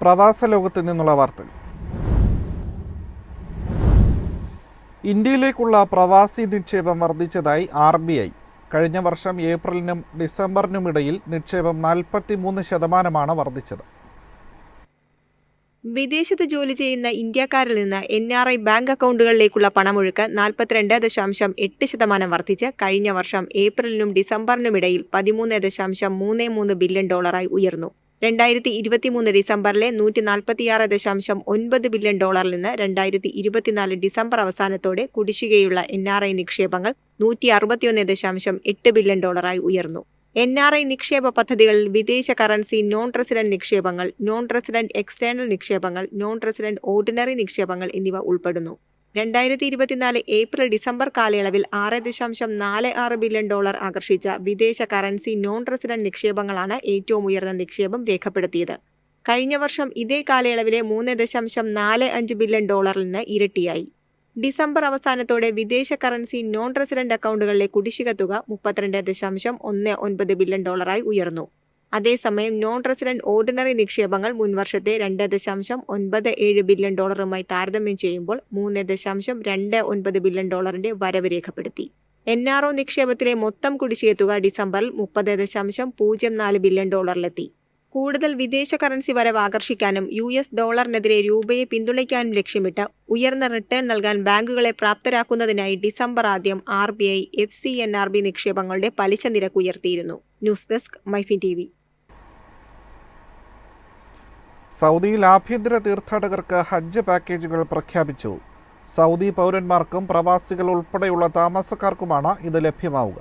പ്രവാസ ലോകത്ത് നിന്നുള്ള വാർത്തകൾ. ഇന്ത്യയിലേക്കുള്ള പ്രവാസി നിക്ഷേപം വർദ്ധിച്ചതായി RBI. കഴിഞ്ഞ വർഷം ഏപ്രിലിനും ഡിസംബറിനുമിടയിൽ നിക്ഷേപം 43% വർദ്ധിച്ചത്. വിദേശത്ത് ജോലി ചെയ്യുന്ന ഇന്ത്യക്കാരിൽ നിന്ന് NRI ബാങ്ക് അക്കൗണ്ടുകളിലേക്കുള്ള പണമൊഴുക്ക് 42.8% വർദ്ധിച്ച് കഴിഞ്ഞ വർഷം ഏപ്രിലിനും ഡിസംബറിനുമിടയിൽ $13.33 ബില്യൺ ഉയർന്നു. 2023 ഡിസംബറിലെ $146.9 ബില്യൺ നിന്ന് 2024 ഡിസംബർ അവസാനത്തോടെ കുടിശ്ശികയുള്ള NRI നിക്ഷേപങ്ങൾ $161.8 ബില്യൺ ഉയർന്നു. NRI നിക്ഷേപ പദ്ധതികളിൽ വിദേശ കറൻസി നോൺ റെസിഡന്റ് നിക്ഷേപങ്ങൾ, നോൺ റെസിഡന്റ് എക്സ്റ്റേണൽ നിക്ഷേപങ്ങൾ, നോൺ റെസിഡന്റ് ഓർഡിനറി നിക്ഷേപങ്ങൾ എന്നിവ ഉൾപ്പെടുന്നു. 2024 ഏപ്രിൽ ഡിസംബർ കാലയളവിൽ $6.46 ബില്യൺ ആകർഷിച്ച വിദേശ കറൻസി നോൺ റെസിഡന്റ് നിക്ഷേപങ്ങളാണ് ഏറ്റവും ഉയർന്ന നിക്ഷേപം രേഖപ്പെടുത്തിയത്. കഴിഞ്ഞ വർഷം ഇതേ കാലയളവിലെ $3.45 ബില്യൺ നിന്ന് ഇരട്ടിയായി. ഡിസംബർ അവസാനത്തോടെ വിദേശ കറൻസി നോൺ റെസിഡന്റ് അക്കൗണ്ടുകളിലെ കുടിശ്ശിക തുക $32.19 ബില്യൺ ഉയർന്നു. അതേസമയം നോൺ റെസിഡന്റ് ഓർഡിനറി നിക്ഷേപങ്ങൾ മുൻവർഷത്തെ $2.97 ബില്യൺ താരതമ്യം ചെയ്യുമ്പോൾ $3.29 ബില്യൺ വരവ് രേഖപ്പെടുത്തി. NRO നിക്ഷേപത്തിലെ മൊത്തം കുടിശ്ശിക തുക ഡിസംബറിൽ $30.04 ബില്യൺ കൂടുതൽ വിദേശ കറൻസി വരവ് ആകർഷിക്കാനും US ഡോളറിനെതിരെ രൂപയെ പിന്തുണയ്ക്കാനും ലക്ഷ്യമിട്ട് ഉയർന്ന റിട്ടേൺ നൽകാൻ ബാങ്കുകളെ പ്രാപ്തരാക്കുന്നതിനായി ഡിസംബർ ആദ്യം RBI FCNRB നിക്ഷേപങ്ങളുടെ പലിശ നിരക്ക് ഉയർത്തിയിരുന്നു. News desk MyFin TV. സൗദിയിൽ ആഭ്യന്തര തീർത്ഥാടകർക്ക് ഹജ്ജ് പാക്കേജുകൾ പ്രഖ്യാപിച്ചു. സൗദി പൗരന്മാർക്കും പ്രവാസികൾ ഉൾപ്പെടെയുള്ള താമസക്കാർക്കുമാണ് ഇത് ലഭ്യമാവുക.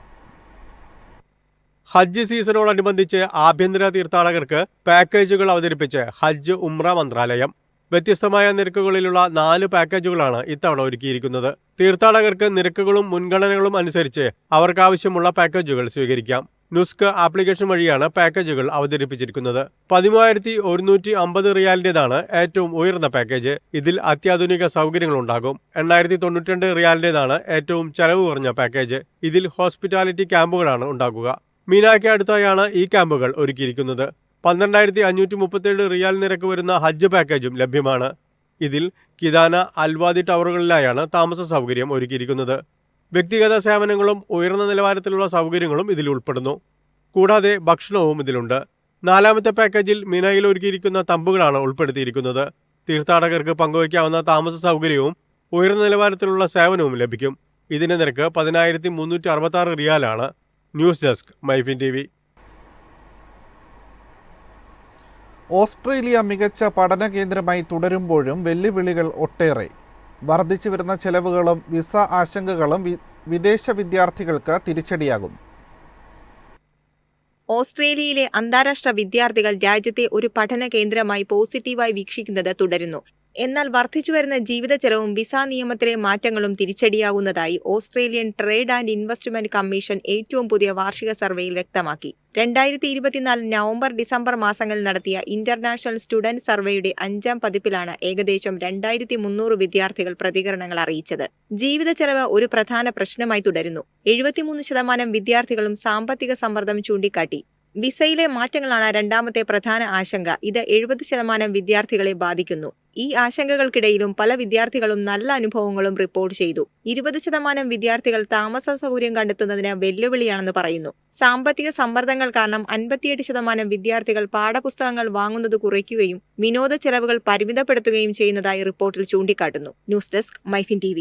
ഹജ്ജ് സീസണോടനുബന്ധിച്ച് ആഭ്യന്തര തീർത്ഥാടകർക്ക് പാക്കേജുകൾ അവതരിപ്പിച്ച് ഹജ്ജ് ഉംറ മന്ത്രാലയം. വ്യത്യസ്തമായ നിരക്കുകളിലുള്ള 4 പാക്കേജുകളാണ് ഇത്തവണ ഒരുക്കിയിരിക്കുന്നത്. തീർത്ഥാടകർക്ക് നിരക്കുകളും മുൻഗണനകളും അനുസരിച്ച് അവർക്കാവശ്യമുള്ള പാക്കേജുകൾ സ്വീകരിക്കാം. നുസ്ക് ആപ്ലിക്കേഷൻ വഴിയാണ് പാക്കേജുകൾ അവതരിപ്പിച്ചിരിക്കുന്നത്. 13,150 റിയാലിന്റേതാണ് ഏറ്റവും ഉയർന്ന പാക്കേജ്. ഇതിൽ അത്യാധുനിക സൗകര്യങ്ങളുണ്ടാകും. 892 റിയാലിന്റേതാണ് ഏറ്റവും ചെലവ് കുറഞ്ഞ പാക്കേജ്. ഇതിൽ ഹോസ്പിറ്റാലിറ്റി ക്യാമ്പുകളാണ് ഉണ്ടാകുക. മീനായ്ക്ക് അടുത്തായാണ് ഈ ക്യാമ്പുകൾ ഒരുക്കിയിരിക്കുന്നത്. 12,537 റിയാൽ നിരക്ക് വരുന്ന ഹജ്ജ് പാക്കേജും ലഭ്യമാണ്. ഇതിൽ കിദാന, അൽവാദി ടവറുകളിലായാണ് താമസ സൗകര്യം ഒരുക്കിയിരിക്കുന്നത്. വ്യക്തിഗത സേവനങ്ങളും ഉയർന്ന നിലവാരത്തിലുള്ള സൗകര്യങ്ങളും ഇതിൽ ഉൾപ്പെടുന്നു. കൂടാതെ ഭക്ഷണവും ഇതിലുണ്ട്. 4ാമത്തെ പാക്കേജിൽ മീനായിൽ ഒരുക്കിയിരിക്കുന്ന തമ്പുകളാണ് ഉൾപ്പെടുത്തിയിരിക്കുന്നത്. തീർത്ഥാടകർക്ക് പങ്കുവയ്ക്കാവുന്ന താമസ സൗകര്യവും ഉയർന്ന നിലവാരത്തിലുള്ള സേവനവും ലഭിക്കും. ഇതിന്റെ നിരക്ക് 10,366 റിയാലാണ്. News desk MyFin TV. Australia മികച്ച പഠന കേന്ദ്രമായി തുടരുമ്പോഴും വെല്ലുവിളികൾ ഒട്ടേറെ. വർദ്ധിച്ചു വരുന്ന ചെലവുകളും വിസ ആശങ്കകളും വിദേശ വിദ്യാർത്ഥികൾക്ക് തിരിച്ചടിയാകുന്നു. ഓസ്ട്രേലിയയിലെ അന്താരാഷ്ട്ര വിദ്യാർത്ഥികൾ രാജ്യത്തെ ഒരു പഠന കേന്ദ്രമായി പോസിറ്റീവായി വീക്ഷിക്കുന്നത് തുടരുന്നു. എന്നാൽ വർദ്ധിച്ചുവരുന്ന ജീവിത ചെലവും വിസ നിയമത്തിലെ മാറ്റങ്ങളും തിരിച്ചടിയാകുന്നതായി Australian trade and investment commission ഏറ്റവും പുതിയ വാർഷിക സർവേയിൽ വ്യക്തമാക്കി. 2024 നവംബർ ഡിസംബർ മാസങ്ങളിൽ നടത്തിയ ഇന്റർനാഷണൽ സ്റ്റുഡന്റ് സർവേയുടെ 5ാം പതിപ്പിലാണ് ഏകദേശം 2,300 വിദ്യാർത്ഥികൾ പ്രതികരണങ്ങൾ അറിയിച്ചത്. ജീവിത ചെലവ് ഒരു പ്രധാന പ്രശ്നമായി തുടരുന്നു. 73% വിദ്യാർത്ഥികളും സാമ്പത്തിക സമ്മർദ്ദം ചൂണ്ടിക്കാട്ടി. വിസയിലെ മാറ്റങ്ങളാണ് രണ്ടാമത്തെ പ്രധാന ആശങ്ക. ഇത് 70% വിദ്യാർത്ഥികളെ ബാധിക്കുന്നു. ഈ ആശങ്കകൾക്കിടയിലും പല വിദ്യാർത്ഥികളും നല്ല അനുഭവങ്ങളും റിപ്പോർട്ട് ചെയ്തു. 20% വിദ്യാർത്ഥികൾ താമസ സൗകര്യം കണ്ടെത്തുന്നതിന് വെല്ലുവിളിയാണെന്ന് പറയുന്നു. സാമ്പത്തിക സമ്മർദ്ദങ്ങൾ കാരണം 58% വിദ്യാർത്ഥികൾ പാഠപുസ്തകങ്ങൾ വാങ്ങുന്നത് കുറയ്ക്കുകയും വിനോദ ചെലവുകൾ പരിമിതപ്പെടുത്തുകയും ചെയ്യുന്നതായി റിപ്പോർട്ടിൽ ചൂണ്ടിക്കാട്ടുന്നു. News desk MyFin TV.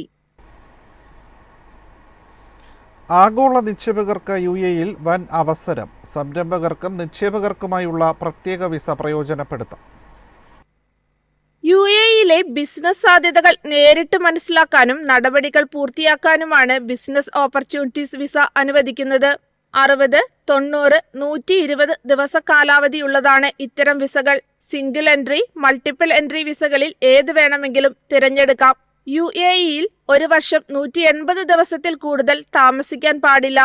ആഗോള നിക്ഷേപകർക്ക് UAEയിൽ വൻ അവസരം. സംരംഭകർക്കും നിക്ഷേപകർക്കുമായുള്ള പ്രത്യേക വിസ പ്രയോജനപ്പെടുത്താം. UAEയിലെ ബിസിനസ് സാധ്യതകൾ നേരിട്ട് മനസ്സിലാക്കാനും നടപടികൾ പൂർത്തിയാക്കാനുമാണ് ബിസിനസ് ഓപ്പർച്യൂണിറ്റീസ് വിസ അനുവദിക്കുന്നത്. 60, 90, 120 ദിവസ കാലാവധിയുള്ളതാണ് ഇത്തരം വിസകൾ. സിംഗിൾ എൻട്രി, മൾട്ടിപ്പിൾ എൻട്രി വിസകളിൽ ഏത് വേണമെങ്കിലും തിരഞ്ഞെടുക്കാം. UAEയിൽ ഒരു വർഷം 180 ദിവസത്തിൽ കൂടുതൽ താമസിക്കാൻ പാടില്ല.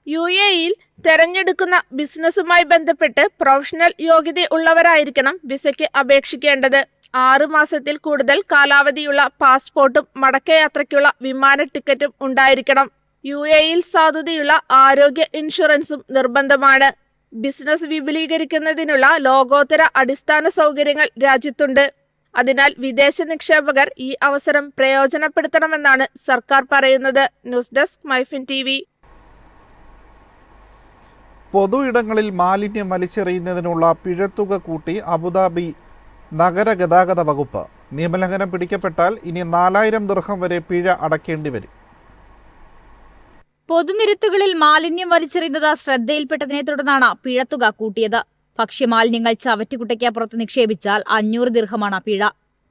UAEയിൽ തെരഞ്ഞെടുക്കുന്ന ബിസിനസ്സുമായി ബന്ധപ്പെട്ട് പ്രൊഫഷണൽ യോഗ്യത ഉള്ളവരായിരിക്കണം വിസയ്ക്ക് അപേക്ഷിക്കേണ്ടത്. 6 മാസത്തിൽ കൂടുതൽ കാലാവധിയുള്ള പാസ്പോർട്ടും മടക്കയാത്രയ്ക്കുള്ള വിമാന ടിക്കറ്റും ഉണ്ടായിരിക്കണം. UAEയിൽ സാധുതയുള്ള ആരോഗ്യ ഇൻഷുറൻസും നിർബന്ധമാണ്. ബിസിനസ് വിപുലീകരിക്കുന്നതിനുള്ള ലോകോത്തര അടിസ്ഥാന സൗകര്യങ്ങൾ രാജ്യത്തുണ്ട്. അതിനാൽ വിദേശ നിക്ഷേപകർ ഈ അവസരം പ്രയോജനപ്പെടുത്തണമെന്നാണ് സർക്കാർ പറയുന്നത്. News desk MyFin TV. പൊതു ഇടങ്ങളിൽ മാലിന്യം വലിച്ചെറിയുന്നതിനുള്ള പിഴത്തുക കൂട്ടി അബുദാബി നഗര ഗതാഗത വകുപ്പ്. നിയമലംഘനം പിടിക്കപ്പെട്ടാൽ ഇനി 4000 ദിർഹം വരെ പിഴ അടയ്ക്കേണ്ടി വരും. പൊതുനിരത്തുകളിൽ മാലിന്യം വലിച്ചെറിയുന്നത് ശ്രദ്ധയിൽപ്പെട്ടതിനെ തുടർന്നാണ് പിഴത്തുക കൂട്ടിയത്. ഭക്ഷ്യമാലിന്യങ്ങൾ ചവറ്റുകുട്ടയ്ക്കപ്പുറത്ത് നിക്ഷേപിച്ചാൽ 500 ദിർഹമാണ് പിഴ.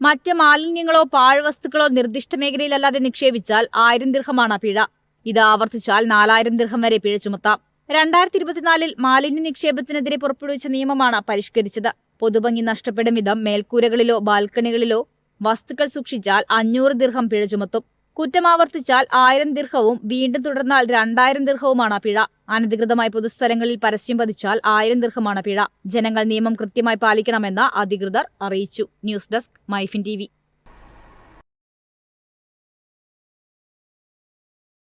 മറ്റ് മാലിന്യങ്ങളോ പാഴ്വസ്തുക്കളോ നിർദ്ദിഷ്ട മേഖലയിലല്ലാതെ നിക്ഷേപിച്ചാൽ 1000 ദിർഹമാണ് പിഴ. ഇത് ആവർത്തിച്ചാൽ 4000 ദിർഹം വരെ പിഴ ചുമത്താം. 2024 മാലിന്യ നിക്ഷേപത്തിനെതിരെ പുറപ്പെടുവിച്ച നിയമമാണ് പരിഷ്കരിച്ചത്. പൊതുഭംഗി നഷ്ടപ്പെടും വിധം മേൽക്കൂരകളിലോ ബാൽക്കണികളിലോ വസ്തുക്കൾ സൂക്ഷിച്ചാൽ 500 ദിർഹം പിഴ ചുമത്തും. കുറ്റം ആവർത്തിച്ചാൽ 1000 ദിർഹവും വീണ്ടും തുടർന്നാൽ 2000 ദിർഹവുമാണ് പിഴ. അനധികൃതമായി പൊതുസ്ഥലങ്ങളിൽ പരസ്യം പതിച്ചാൽ 1000 ദിർഹമാണ് പിഴ. ജനങ്ങൾ നിയമം കൃത്യമായി പാലിക്കണമെന്ന് അധികൃതർ അറിയിച്ചു. News desk MyFin TV.